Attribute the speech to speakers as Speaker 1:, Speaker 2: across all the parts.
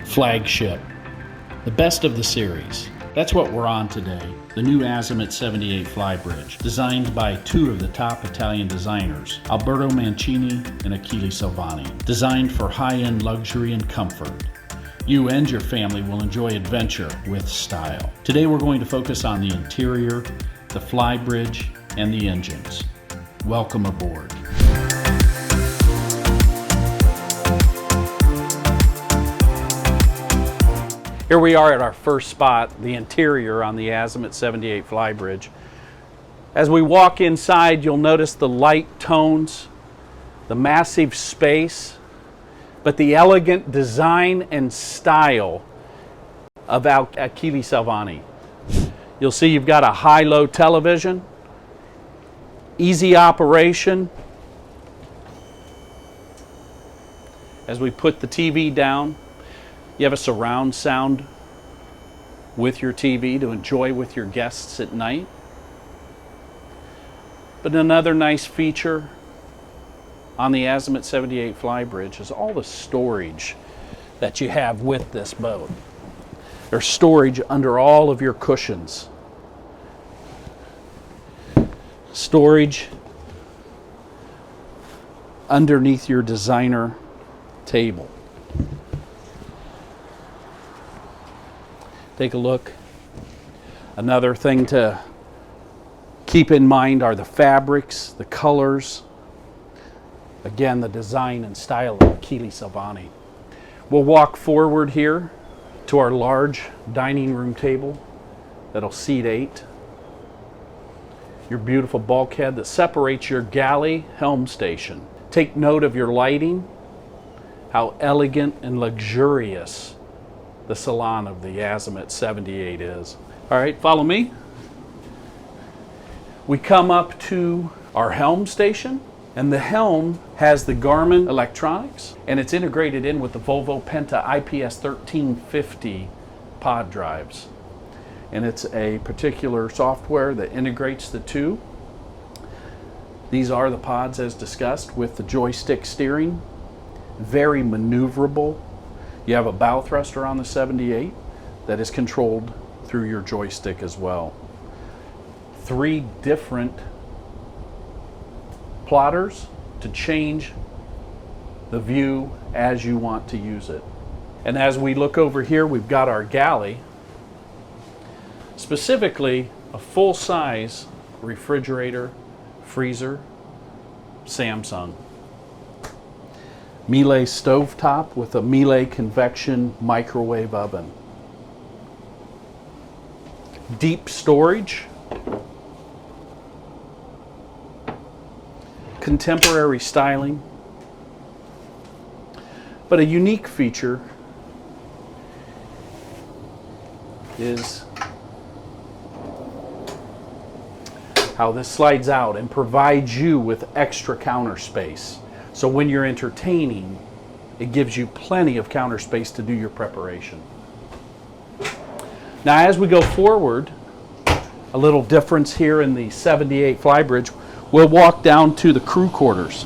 Speaker 1: flagship, the best of the series. That's what we're on today, the new Azimut 78 Flybridge, designed by two of the top Italian designers, Alberto Mancini and Achille Salvani. Designed for high-end luxury and comfort, you and your family will enjoy adventure with style. Today we're going to focus on the interior, the Flybridge, and the engines. Welcome aboard. Here we are at our first spot, the interior on the Azimut 78 Flybridge. As we walk inside, you'll notice the light tones, the massive space, but the elegant design and style of Achille Salvani. You'll see you've got a high-low television, easy operation. As we put the TV down, you have a surround sound with your TV to enjoy with your guests at night. But another nice feature on the Azimut 78 Flybridge is all the storage that you have with this boat. There's storage under all of your cushions. Storage underneath your designer table. Take a look. Another thing to keep in mind are the fabrics, the colors. Again, the design and style of Achille Salvani. We'll walk forward here to our large dining room table that'll seat 8. Your beautiful bulkhead that separates your galley helm station. Take note of your lighting, how elegant and luxurious the Salon of the Azimut 78 is. All right, follow me. We come up to our helm station, and the helm has the Garmin electronics, and it's integrated in with the Volvo Penta IPS 1350 pod drives. And it's a particular software that integrates the two. These are the pods as discussed with the joystick steering, very maneuverable. You have a bow thruster on the 78 that is controlled through your joystick as well. 3 different plotters to change the view as you want to use it. And as we look over here, we've got our galley, specifically a full-size refrigerator, freezer, Samsung. Miele stovetop with a Miele convection microwave oven. Deep storage. Contemporary styling. But a unique feature is how this slides out and provides you with extra counter space. So when you're entertaining, it gives you plenty of counter space to do your preparation. Now as we go forward, a little difference here in the 78 Flybridge, we'll walk down to the crew quarters.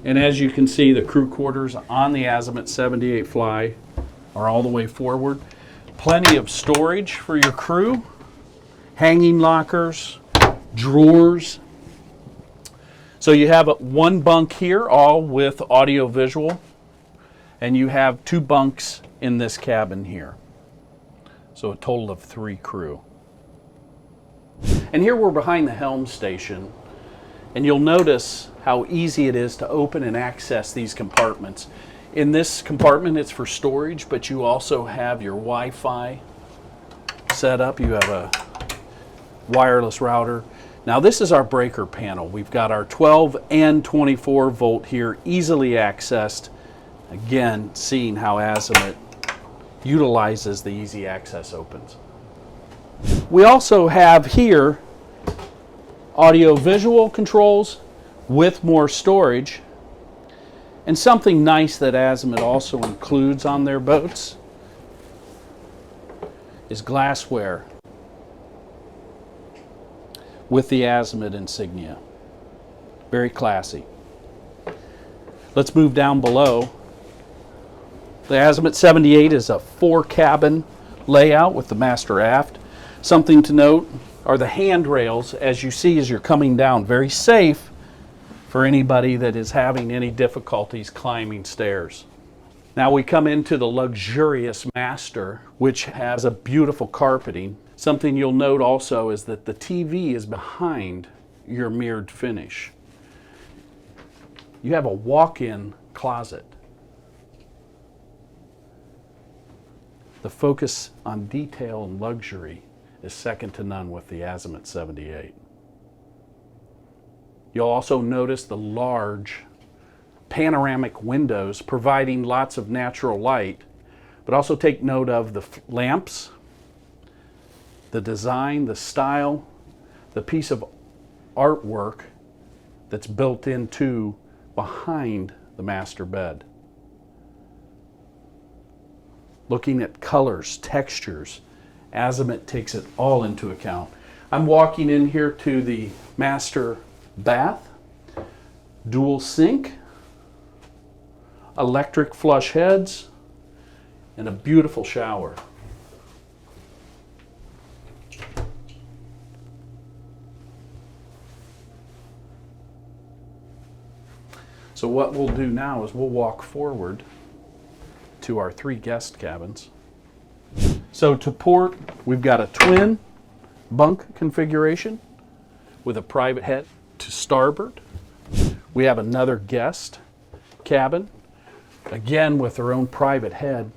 Speaker 1: And as you can see, the crew quarters on the Azimut 78 Fly are all the way forward. Plenty of storage for your crew, hanging lockers, drawers. So you have one bunk here, all with audio visual, and you have 2 bunks in this cabin here. So a total of 3 crew. And here we're behind the helm station, and you'll notice how easy it is to open and access these compartments. In this compartment, it's for storage, but you also have your Wi-Fi set up. You have a wireless router. Now this is our breaker panel. We've got our 12 and 24 volt here, easily accessed. Again, seeing how Azimut utilizes the easy access opens. We also have here audio visual controls with more storage. And something nice that Azimut also includes on their boats is glassware with the Azimut insignia. Very classy. Let's move down below. The Azimut 78 is a 4-cabin layout with the master aft. Something to note are the handrails, as you see as you're coming down. Very safe for anybody that is having any difficulties climbing stairs. Now we come into the luxurious master, which has a beautiful carpeting. Something you'll note also is that the TV is behind your mirrored finish. You have a walk-in closet. The focus on detail and luxury is second to none with the Azimut 78. You'll also notice the large panoramic windows providing lots of natural light, but also take note of the lamps, the design, the style, the piece of artwork that's built into behind the master bed. Looking at colors, textures, Azimut takes it all into account. I'm walking in here to the master bath, dual sink, electric flush heads, and a beautiful shower. So what we'll do now is we'll walk forward to our 3 guest cabins. So to port, we've got a twin bunk configuration with a private head to starboard. We have another guest cabin, again with their own private head,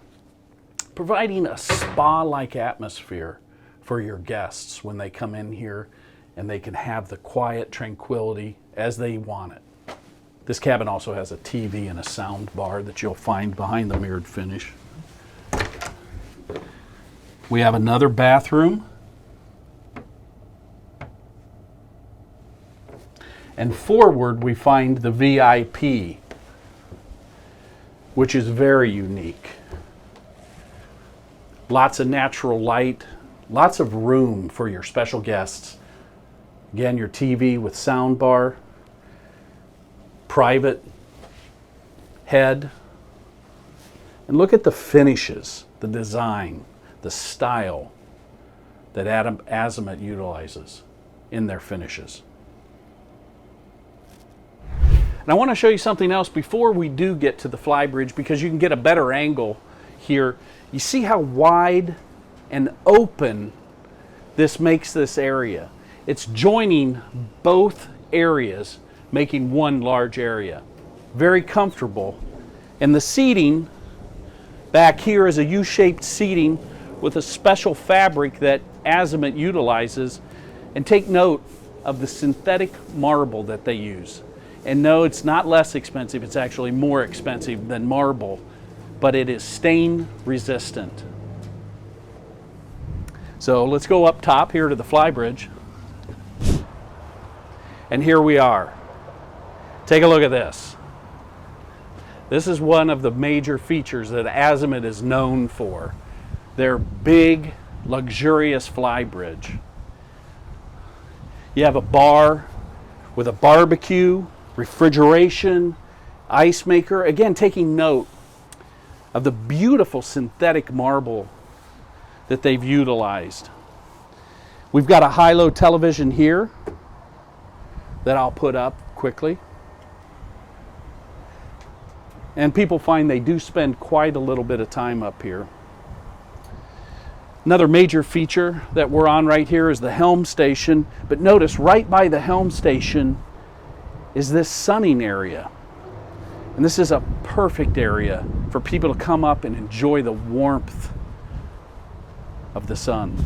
Speaker 1: providing a spa-like atmosphere for your guests when they come in here, and they can have the quiet tranquility as they want it. This cabin also has a TV and a sound bar that you'll find behind the mirrored finish. We have another bathroom. And forward we find the VIP, which is very unique. Lots of natural light, lots of room for your special guests. Again, your TV with sound bar, private head. And look at the finishes, the design, the style that Azimut utilizes in their finishes. And I want to show you something else before we do get to the Flybridge, because you can get a better angle here. You see how wide and open this makes this area. It's joining both areas, making one large area. Very comfortable. And the seating back here is a U-shaped seating with a special fabric that Azimut utilizes. And take note of the synthetic marble that they use. And no, it's not less expensive, it's actually more expensive than marble, but it is stain resistant. So let's go up top here to the Flybridge. And here we are. Take a look at this. This is one of the major features that Azimut is known for. Their big, luxurious Flybridge. You have a bar with a barbecue, refrigeration, ice maker. Again, taking note of the beautiful synthetic marble that they've utilized. We've got a high-low television here that I'll put up quickly. And people find they do spend quite a little bit of time up here. Another major feature that we're on right here is the Helm station. But notice right by the Helm station is this sunning area. And this is a perfect area for people to come up and enjoy the warmth of the sun.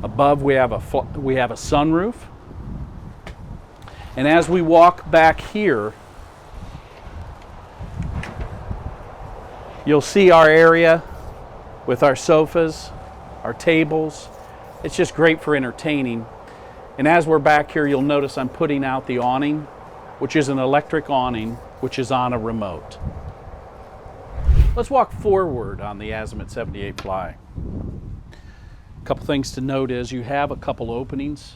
Speaker 1: Above we have a sunroof. And as we walk back here, you'll see our area with our sofas, our tables. It's just great for entertaining. And as we're back here, you'll notice I'm putting out the awning, which is an electric awning, which is on a remote. Let's walk forward on the Azimut 78 Fly. A couple things to note is you have a couple openings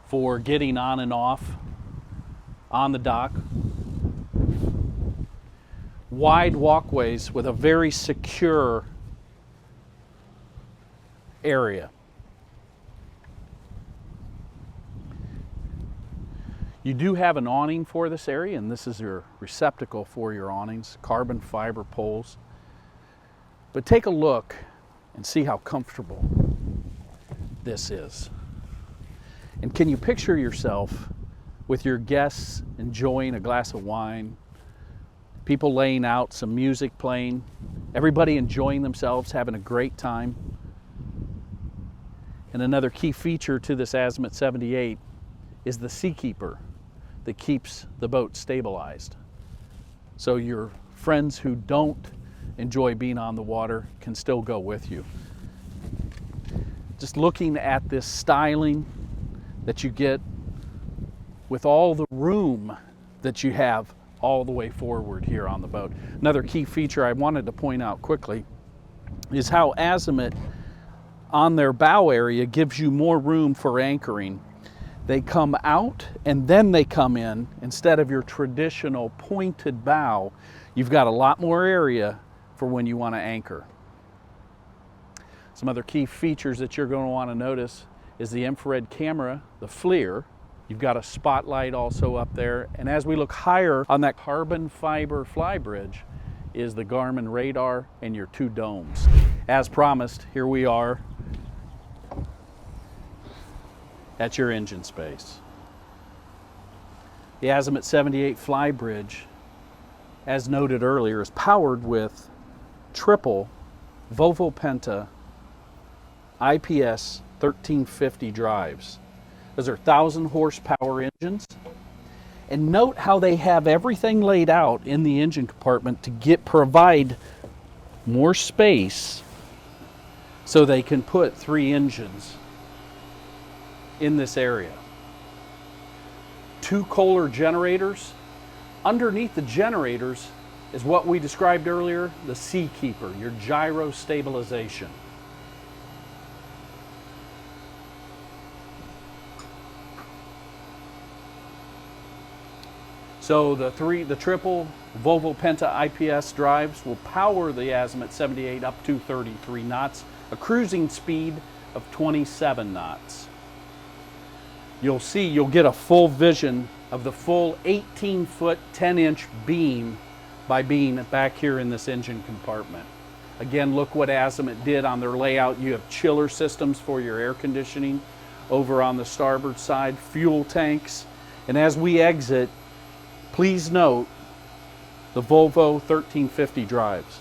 Speaker 1: for getting on and off on the dock. Wide walkways with a very secure area. You do have an awning for this area, and this is your receptacle for your awnings, carbon fiber poles. But take a look and see how comfortable this is. And can you picture yourself with your guests enjoying a glass of wine, people laying out, some music playing, everybody enjoying themselves, having a great time? And another key feature to this Azimut 78 is the Seakeeper that keeps the boat stabilized. So your friends who don't enjoy being on the water can still go with you. Just looking at this styling that you get with all the room that you have all the way forward here on the boat. Another key feature I wanted to point out quickly is how Azimut on their bow area gives you more room for anchoring. They come out and then they come in. Instead of your traditional pointed bow, you've got a lot more area for when you want to anchor. Some other key features that you're going to want to notice is the infrared camera, the FLIR. You've got a spotlight also up there. And as we look higher on that carbon fiber Flybridge is the Garmin radar and your 2 domes. As promised, here we are at your engine space. The Azimut 78 Flybridge, as noted earlier, is powered with triple Volvo Penta IPS 1350 drives. Those are 1,000 horsepower engines. And note how they have everything laid out in the engine compartment to provide more space so they can put 3 engines in this area. 2 Kohler generators. Underneath the generators is what we described earlier, the Seakeeper, your gyro stabilization. So the triple Volvo Penta IPS drives will power the Azimut 78 up to 33 knots, a cruising speed of 27 knots. You'll get a full vision of the full 18-foot, 10-inch beam by being back here in this engine compartment. Again, look what Azimut did on their layout. You have chiller systems for your air conditioning over on the starboard side, fuel tanks, and as we exit, please note the Volvo 1350 drives.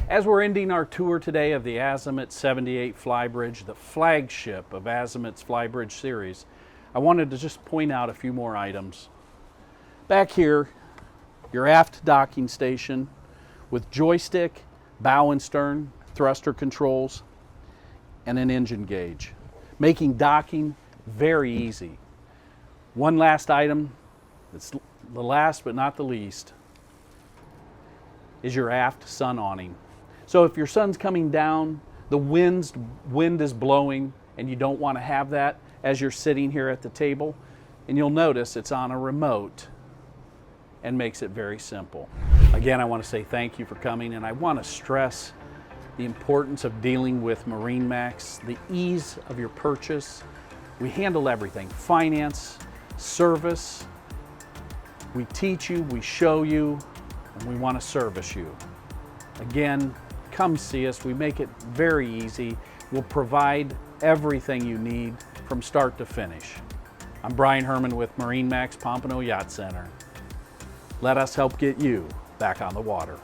Speaker 1: As we're ending our tour today of the Azimut 78 Flybridge, the flagship of Azimut's Flybridge series, I wanted to just point out a few more items. Back here, your aft docking station with joystick, bow and stern, thruster controls, and an engine gauge, making docking very easy. One last item, that's the last but not the least, is your aft sun awning. So if your sun's coming down, the wind is blowing, and you don't want to have that as you're sitting here at the table, and you'll notice it's on a remote and makes it very simple. Again, I want to say thank you for coming, and I want to stress the importance of dealing with MarineMax, the ease of your purchase. We handle everything, finance, service. We teach you, we show you, and we want to service you. Again, come see us. We make it very easy. We'll provide everything you need from start to finish. I'm Brian Herman with MarineMax Pompano Yacht Center. Let us help get you back on the water.